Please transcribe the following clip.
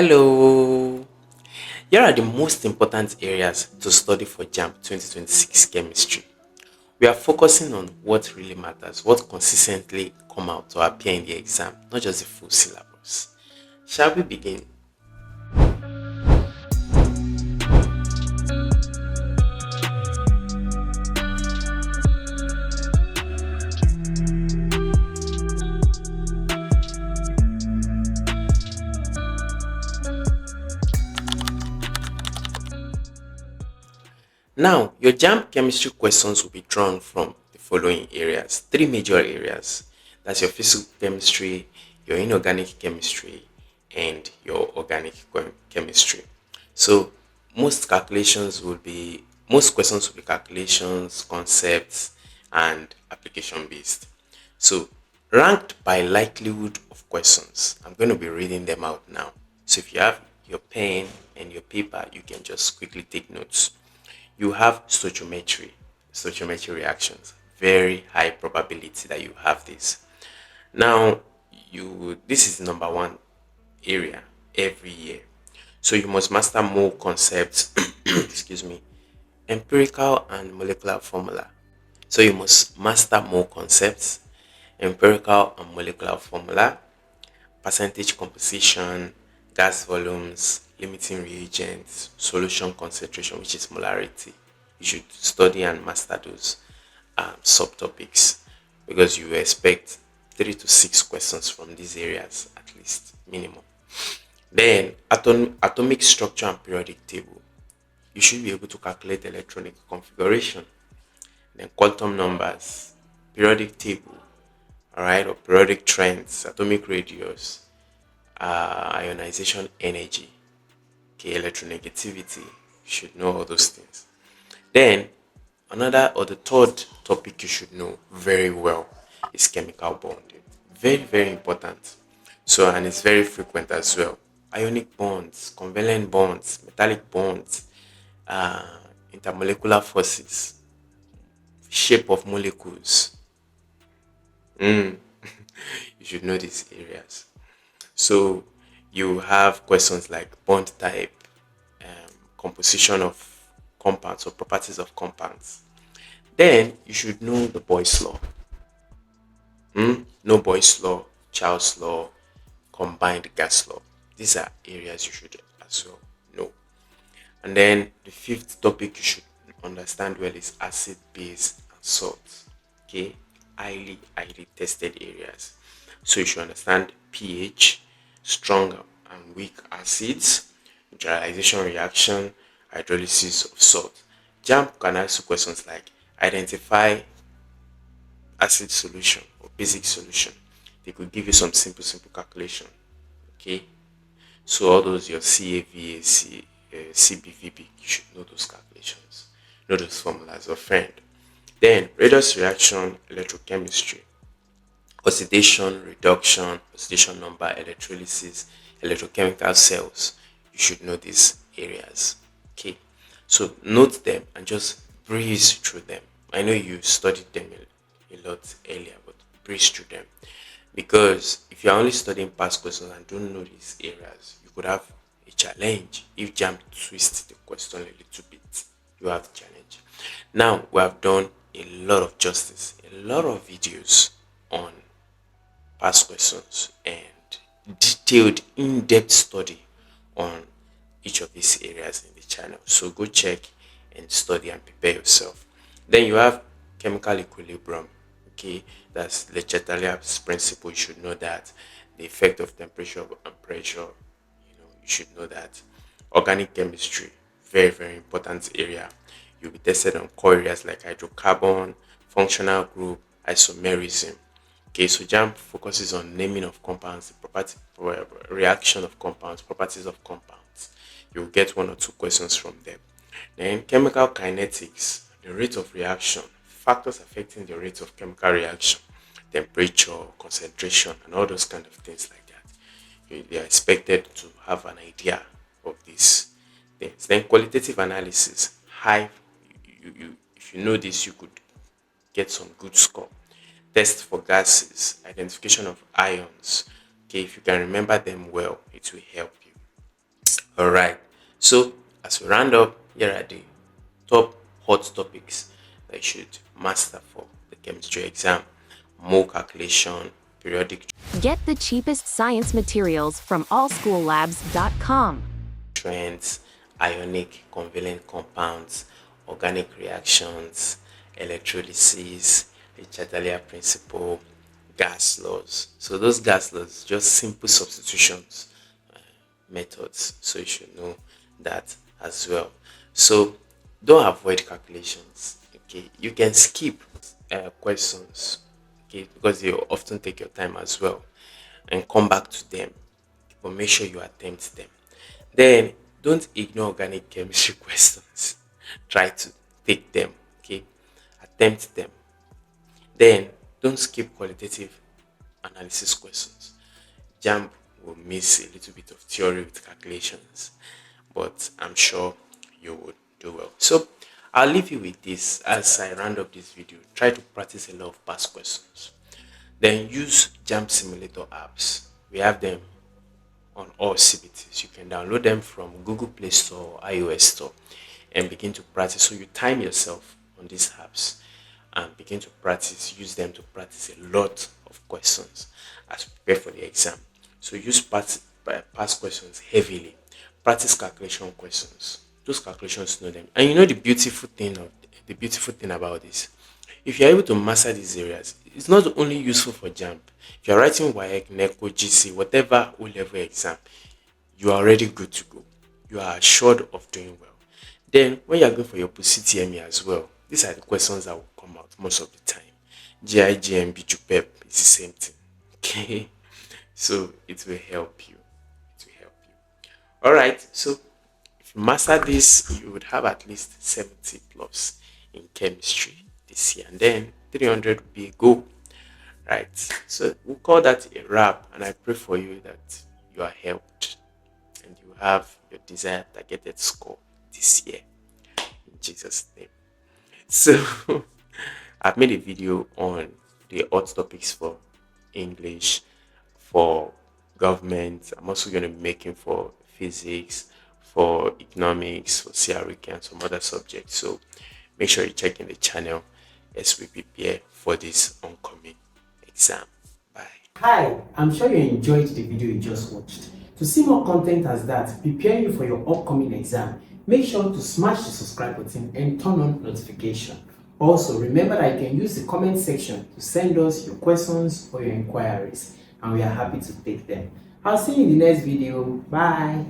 Hello. Here are the most important areas to study for JAMB 2026 chemistry. We are focusing on what really matters, what consistently come out to appear in the exam, not just the full syllabus. Shall we begin? Now, your JAMB chemistry questions will be drawn from the following areas, three major areas. That's your physical chemistry, your inorganic chemistry, and your organic chemistry. So, most questions will be calculations, concepts, and application based. So, ranked by likelihood of questions, I'm going to be reading them out now. So, if you have your pen and your paper, you can just quickly take notes. You have stoichiometry reactions. Very high probability that you have this. Now, this is number one area every year. So you must master more concepts, excuse me, empirical and molecular formula. So you must master more concepts, empirical and molecular formula, percentage composition, gas volumes, limiting reagents, solution concentration, which is molarity. You should study and master those subtopics because you expect 3 to 6 questions from these areas at least, minimum. Then, atomic structure and periodic table. You should be able to calculate electronic configuration. Then, quantum numbers, periodic table, all right, or periodic trends, atomic radius, ionization energy, okay, electronegativity. You should know all those things. Then the third topic you should know very well is chemical bonding. Very, very important. So, and it's very frequent as well. Ionic bonds, covalent bonds, metallic bonds, uh, intermolecular forces, shape of molecules. You should know these areas. So you have questions like bond type, composition of compounds or properties of compounds. Then you should know the Boy's law. No Boy's law, Charles law, combined gas law. These are areas you should as well know. And then the fifth topic you should understand well is acid, base, and salt. Okay, highly tested areas. So you should understand pH, strong and weak acids, neutralization reaction, hydrolysis of salt. JAMB can ask you questions like identify acid solution or basic solution. They could give you some simple calculation. Okay, so all those your CAVAC, CBVB, you should know those calculations, know those formulas, or friend. Then redox reaction, electrochemistry, oxidation, reduction, oxidation number, electrolysis, electrochemical cells. You should know these areas. Okay, so note them and just breeze through them. I know you studied them a lot earlier, but breeze through them because if you're only studying past questions and don't know these areas, you could have a challenge if JAMB twists the question a little bit. You have the challenge. Now we have done a lot of justice, a lot of videos on past questions and detailed in-depth study on each of these areas in the channel. So go check and study and prepare yourself. Then you have chemical equilibrium. Okay, that's Le Chatelier's principle. You should know that the effect of temperature and pressure. You should know that. Organic chemistry, very important area. You'll be tested on core areas like hydrocarbon, functional group, isomerism. Okay, so JAMB focuses on naming of compounds, the reaction of compounds, properties of compounds. You'll get 1 or 2 questions from them. Then chemical kinetics, the rate of reaction, factors affecting the rate of chemical reaction, temperature, concentration, and all those kind of things like that. They are expected to have an idea of these things. Then qualitative analysis, if you know this, you could get some good score. Test for gases, identification of ions. Okay, if you can remember them well, it will help you. All right. So as we round up, here are the top hot topics that you should master for the chemistry exam: mole calculation, periodic Get the cheapest science materials from allschoollabs.com. trends, ionic covalent compounds, organic reactions, electrolysis, the Chatelier principle, gas laws. So those gas laws, just simple substitutions methods. So you should know that as well. So don't avoid calculations. Okay, you can skip questions. Okay, because they often take your time as well, and come back to them. But make sure you attempt them. Then don't ignore organic chemistry questions. Try to take them. Okay, attempt them. Then don't skip qualitative analysis questions. JAMB will miss a little bit of theory with calculations, but I'm sure you would do well. So I'll leave you with this as I round up this video. Try to practice a lot of past questions. Then use JAMB simulator apps. We have them on AllCBTs. You can download them from Google Play Store or iOS Store and begin to practice. So you time yourself on these apps and begin to practice. Use them to practice a lot of questions as you prepare for the exam. So use past questions heavily. Practice calculation questions. Those calculations, know them. And you know the beautiful thing about this. If you're able to master these areas, it's not only useful for JAMB. If you're writing WAEC, NECO, GC, whatever O-level exam, you are already good to go. You are assured of doing well. Then, when you're going for your post-CTME as well, these are the questions that will come out most of the time. IJMB, JUPEB, it's the same thing. Okay? So, it will help you. It will help you. Alright, so if you master this, you would have at least 70 plus in chemistry this year, and then 300 will be a goal. Right, so we'll call that a wrap, and I pray for you that you are helped and you have your desired targeted score this year in Jesus' name. So I've made a video on the hot topics for English, for government. I'm also going to be making for physics, for economics, for CRK, and some other subjects. So make sure you check in the channel as we prepare for this oncoming exam. Bye. Hi, I'm sure you enjoyed the video you just watched. To see more content as that, preparing you for your upcoming exam, make sure to smash the subscribe button and turn on notification. Also, remember that you can use the comment section to send us your questions or your inquiries, and we are happy to take them. I'll see you in the next video. Bye.